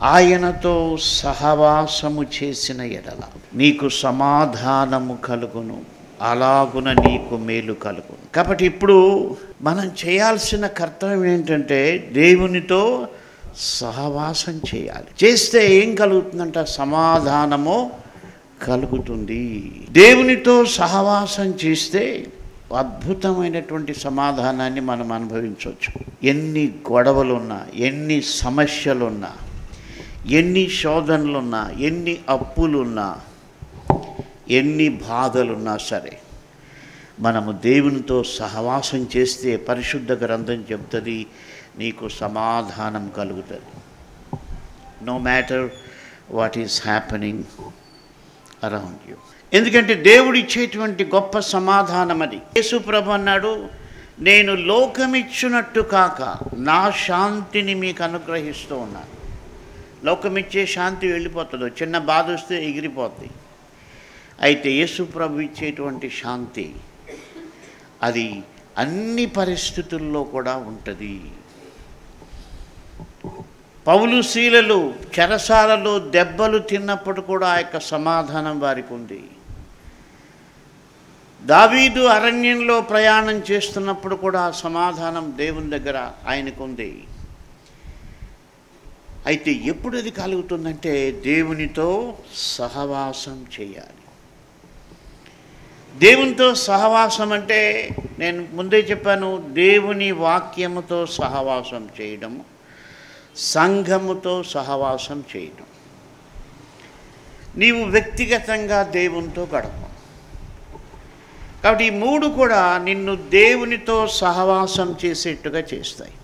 ఆయనతో సహవాసము చేసిన ఎడల నీకు సమాధానము కలుగును, అలాగున నీకు మేలు కలుగును. కాబట్టి ఇప్పుడు మనం చేయాల్సిన కర్తవ్యం ఏంటంటే దేవునితో సహవాసం చేయాలి. చేస్తే ఏం కలుగుతుందంట? సమాధానము కలుగుతుంది. దేవునితో సహవాసం చేస్తే అద్భుతమైనటువంటి సమాధానాన్ని మనం అనుభవించవచ్చు. ఎన్ని గొడవలున్నా, ఎన్ని సమస్యలున్నా, ఎన్ని శోధనలున్నా, ఎన్ని అప్పులున్నా, ఎన్ని బాధలున్నా సరే మనము దేవునితో సహవాసం చేస్తే పరిశుద్ధ గ్రంథం చెప్తుంది, నీకు సమాధానం కలుగుతుంది. No matter what is happening around you. ఎందుకంటే దేవుడు ఇచ్చేటువంటి గొప్ప సమాధానం అది. యేసు ప్రభు అన్నాడు, నేను లోకమిచ్చునట్టు కాక నా శాంతిని మీకు అనుగ్రహిస్తూ ఉన్నాను. లోకమిచ్చే శాంతి వెళ్ళిపోతుందో, చిన్న బాధ వస్తే ఎగిరిపోతుంది. అయితే యేసు ప్రభు ఇచ్చేటువంటి శాంతి అది అన్ని పరిస్థితుల్లో కూడా ఉంటుంది. పౌలు శీలలు చెరసాలలో దెబ్బలు తిన్నప్పుడు కూడా ఆ యొక్క సమాధానం వారికి ఉంది. దావీదు అరణ్యంలో ప్రయాణం చేస్తున్నప్పుడు కూడా ఆ సమాధానం దేవుని దగ్గర ఆయనకుంది. అయితే ఎప్పుడు అది కలుగుతుందంటే దేవునితో సహవాసం చేయాలి. దేవునితో సహవాసం అంటే నేను ముందే చెప్పాను, దేవుని వాక్యముతో సహవాసం చేయడము, సంఘముతో సహవాసం చేయడం. నీవు వ్యక్తిగతంగా దేవునితో గడప. కాబట్టి ఈ మూడు కూడా నిన్ను దేవునితో సహవాసం చేసేట్టుగా చేస్తాయి.